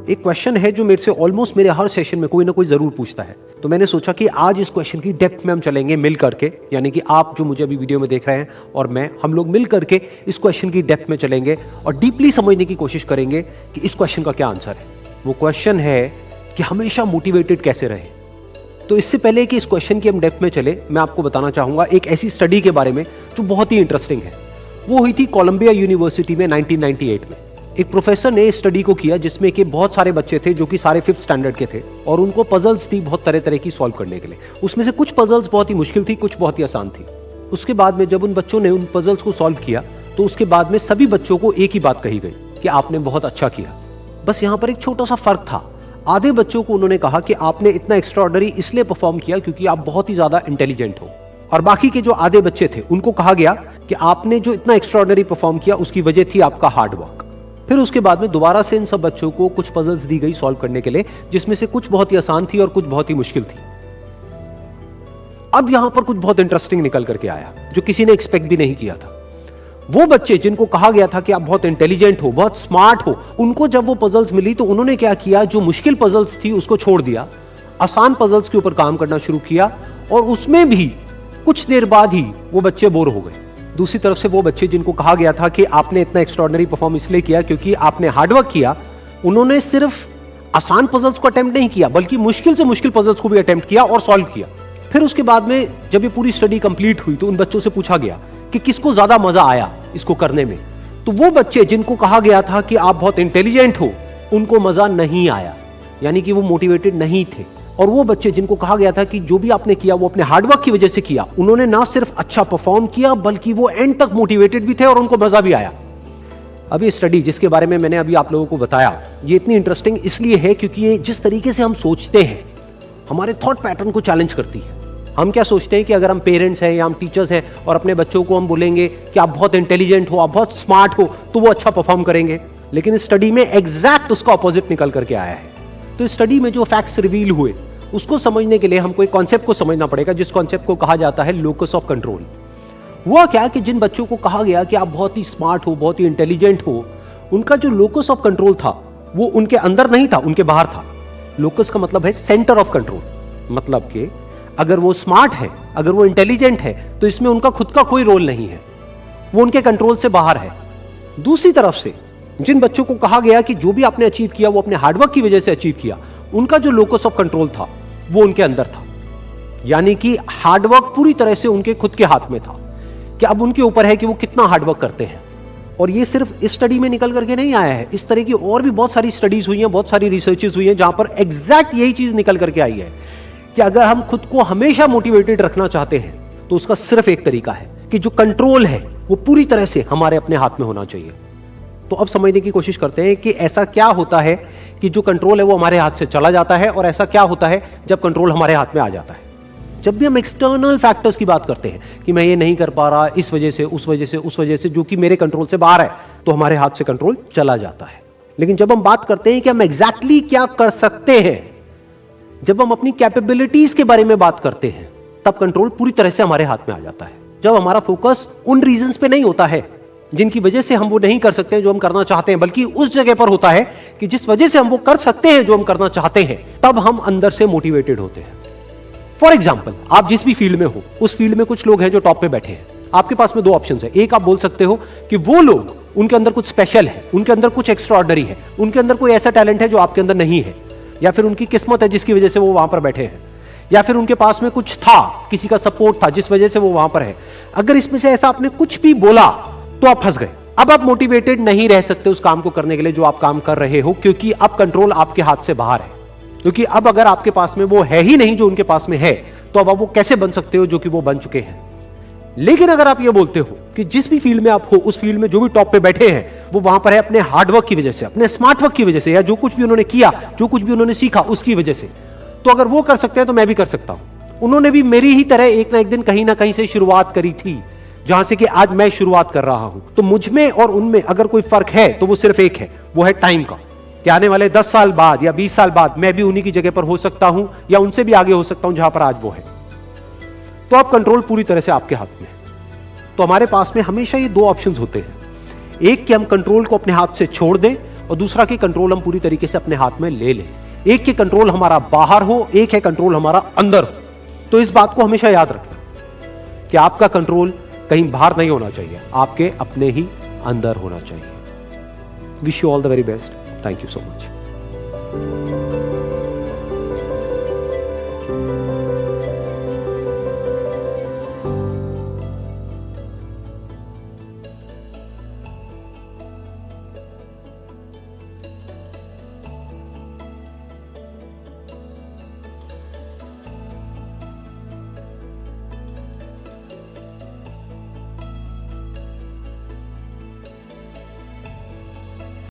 एक क्वेश्चन है जो मेरे से ऑलमोस्ट मेरे हर सेशन में कोई ना कोई जरूर पूछता है, तो मैंने सोचा कि आज इस क्वेश्चन की डेप्थ में हम चलेंगे मिल करके, यानी कि आप जो मुझे अभी वीडियो में देख रहे हैं और मैं, हम लोग मिल करके इस क्वेश्चन की डेप्थ में चलेंगे और डीपली समझने की कोशिश करेंगे कि इस क्वेश्चन का क्या आंसर है। वो क्वेश्चन है कि हमेशा मोटिवेटेड कैसे रहे। तो इससे पहले कि इस क्वेश्चन की हम डेप्थ में चले, मैं आपको बताना चाहूंगा एक ऐसी स्टडी के बारे में जो बहुत ही इंटरेस्टिंग है। वो हुई थी कोलंबिया यूनिवर्सिटी में 1998 में। एक प्रोफेसर ने इस स्टडी को किया जिसमें कि बहुत सारे बच्चे थे जो कि सारे 5th स्टैंडर्ड के थे और उनको पजल्स थी बहुत तरह तरह की सॉल्व करने के लिए। उसमें से कुछ पजल्स बहुत ही मुश्किल थी, कुछ बहुत ही आसान थी। उसके बाद में जब उन बच्चों ने उन पजल्स को सॉल्व किया तो उसके बाद में सभी बच्चों को एक ही बात कही गई कि आपने बहुत अच्छा किया। बस यहाँ पर एक छोटा सा फर्क था। आधे बच्चों को उन्होंने कहा कि आपने इतना एक्स्ट्राऑर्डिनरी इसलिए परफॉर्म किया क्योंकि आप बहुत ही ज्यादा इंटेलिजेंट हो, और बाकी के जो आधे बच्चे थे उनको कहा गया कि आपने जो इतना एक्स्ट्राऑर्डिनरी परफॉर्म किया उसकी वजह थी आपका हार्ड वर्क। फिर उसके बाद में दोबारा से इन सब बच्चों को कुछ पजल्स दी गई सॉल्व करने के लिए, जिसमें से कुछ बहुत ही आसान थी और कुछ बहुत ही मुश्किल थी। अब यहां पर कुछ बहुत इंटरेस्टिंग निकल करके आया जो किसी ने एक्सपेक्ट भी नहीं किया था। वो बच्चे जिनको कहा गया था कि आप बहुत इंटेलिजेंट हो, बहुत स्मार्ट हो, उनको जब वो पजल्स मिली तो उन्होंने क्या किया, जो मुश्किल पजल्स थी उसको छोड़ दिया, आसान पजल्स के ऊपर काम करना शुरू किया और उसमें भी कुछ देर बाद ही वो बच्चे बोर हो गए। दूसरी तरफ से वो बच्चे जिनको कहा गया था कि आपने इतना एक्स्ट्राऑर्डिनरी परफॉर्म इसलिए किया क्योंकि आपने हार्डवर्क किया, उन्होंने सिर्फ आसान पजल्स को अटेम्प्ट नहीं किया बल्कि मुश्किल से मुश्किल पजल्स को भी अटेम्प्ट किया और सॉल्व किया। फिर उसके बाद में जब ये पूरी स्टडी कंप्लीट हुई तो उन बच्चों से पूछा गया कि किसको ज्यादा मजा आया इसको करने में। तो वो बच्चे जिनको कहा गया था कि आप बहुत इंटेलिजेंट हो, उनको मजा नहीं आया, यानी कि वो मोटिवेटेड नहीं थे। और वो बच्चे जिनको कहा गया था कि जो भी आपने किया वो अपने हार्डवर्क की वजह से किया, उन्होंने ना सिर्फ अच्छा परफॉर्म किया बल्कि वो एंड तक मोटिवेटेड भी थे और उनको मजा भी आया। अब ये स्टडी जिसके बारे में मैंने अभी आप लोगों को बताया, ये इतनी इंटरेस्टिंग इसलिए है क्योंकि ये जिस तरीके से हम सोचते हैं, हमारे थॉट पैटर्न को चैलेंज करती है। हम क्या सोचते हैं कि अगर हम पेरेंट्स हैं या हम टीचर्स हैं और अपने बच्चों को हम बोलेंगे कि आप बहुत इंटेलिजेंट हो, आप बहुत स्मार्ट हो, तो वो अच्छा परफॉर्म करेंगे। लेकिन इस स्टडी में एग्जैक्ट उसका ऑपोजिट निकल करके आया है। तो इस स्टडी में जो फैक्ट्स रिवील हुए उसको समझने के लिए हमको एक कॉन्सेप्ट को समझना पड़ेगा, जिस कॉन्सेप्ट को कहा जाता है लोकस ऑफ कंट्रोल। हुआ क्या कि जिन बच्चों को कहा गया कि आप बहुत ही स्मार्ट हो, बहुत ही इंटेलिजेंट हो, उनका जो लोकस ऑफ कंट्रोल था वो उनके अंदर नहीं था, उनके बाहर था। लोकस का मतलब है सेंटर ऑफ कंट्रोल, मतलब कि अगर वो स्मार्ट है, अगर वो इंटेलिजेंट है तो इसमें उनका खुद का कोई रोल नहीं है, वो उनके कंट्रोल से बाहर है। दूसरी तरफ से जिन बच्चों को कहा गया कि जो भी आपने अचीव किया वो अपने हार्डवर्क की वजह से अचीव किया, उनका जो लोकस ऑफ कंट्रोल था वो उनके अंदर था, यानी कि हार्डवर्क पूरी तरह से उनके खुद के हाथ में था कि अब उनके ऊपर है कि वो कितना हार्डवर्क करते हैं। और ये सिर्फ इस स्टडी में निकल करके नहीं आया है, इस तरह की और भी बहुत सारी स्टडीज हुई हैं, बहुत सारी रिसर्चेस हुई हैं जहां पर एग्जैक्ट यही चीज निकल करके आई है कि अगर हम खुद को हमेशा मोटिवेटेड रखना चाहते हैं तो उसका सिर्फ एक तरीका है कि जो कंट्रोल है वो पूरी तरह से हमारे अपने हाथ में होना चाहिए। तो अब समझने की कोशिश करते हैं कि ऐसा क्या होता है कि जो कंट्रोल है वो हमारे हाथ से चला जाता है और ऐसा क्या होता है जब कंट्रोल हमारे हाथ में आ जाता है। जब भी हम एक्सटर्नल फैक्टर्स की बात करते हैं कि मैं ये नहीं कर पा रहा इस वजह से, उस वजह से, उस वजह से, जो कि मेरे कंट्रोल से बाहर है, तो हमारे हाथ से कंट्रोल चला जाता है। लेकिन जब हम बात करते हैं कि हम एग्जैक्टली क्या कर सकते हैं, जब हम अपनी कैपेबिलिटीज के बारे में बात करते हैं, तब कंट्रोल पूरी तरह से हमारे हाथ में आ जाता है। जब हमारा फोकस उन रीजंस पे नहीं होता है जिनकी वजह से हम वो नहीं कर सकते जो हम करना चाहते हैं, बल्कि उस जगह पर होता है कि जिस वजह से हम वो कर सकते हैं जो हम करना चाहते हैं, तब हम अंदर से मोटिवेटेड होते हैं। फॉर एग्जाम्पल, आप जिस भी फील्ड में हो, उस फील्ड में कुछ लोग हैं जो टॉप पे बैठे हैं। आपके पास में दो ऑप्शन है। एक, आप बोल सकते हो कि वो लोग, उनके अंदर कुछ स्पेशल है, उनके अंदर कुछ एक्स्ट्राऑर्डिनरी है, उनके अंदर कोई ऐसा टैलेंट है जो आपके अंदर नहीं है, या फिर उनकी किस्मत है जिसकी वजह से वो वहां पर बैठे हैं, या फिर उनके पास में कुछ था, किसी का सपोर्ट था जिस वजह से वो वहां पर है। अगर इसमें से ऐसा आपने कुछ भी बोला तो आप फंस गए। अब आप मोटिवेटेड नहीं रह सकते उस काम को करने के लिए जो आप काम कर रहे हो, क्योंकि अब कंट्रोल आपके हाथ से बाहर है। क्योंकि अब अगर आपके पास में वो है ही नहीं जो उनके पास में है, तो अब आप वो कैसे बन सकते हो जो कि वो बन चुके हैं। लेकिन अगर आप ये बोलते हो कि जिस भी फील्ड में आप हो, उस फील्ड में जो भी टॉप पे बैठे हैं वो वहां पर है अपने हार्डवर्क की वजह से, अपने स्मार्ट वर्क की वजह से, या जो कुछ भी उन्होंने किया, जो कुछ भी उन्होंने सीखा उसकी वजह से, तो अगर वो कर सकते हैं तो मैं भी कर सकता हूं। उन्होंने भी मेरी ही तरह एक ना एक दिन कहीं ना कहीं से शुरुआत करी थी, जहां से कि आज मैं शुरुआत कर रहा हूं। तो मुझ में और उनमें अगर कोई फर्क है तो वो सिर्फ एक है, वो है टाइम का, कि आने वाले 10 साल बाद या 20 साल बाद मैं भी उन्हीं की जगह पर हो सकता हूं या उनसे भी आगे हो सकता हूं जहां पर आज वो है। तो अब कंट्रोल पूरी तरह से आपके हाथ में है। तो हमारे पास में हमेशा ये दो ऑप्शंस होते हैं, एक कि हम कंट्रोल को अपने हाथ से छोड़ दें और दूसरा कि कंट्रोल हम पूरी तरीके से अपने हाथ में ले लें। एक कि कंट्रोल हमारा बाहर हो, एक है कंट्रोल हमारा अंदर हो। तो इस बात को हमेशा याद रखना कि आपका कंट्रोल कहीं बाहर नहीं होना चाहिए, आपके अपने ही अंदर होना चाहिए। Wish you all the very best. Thank you so much.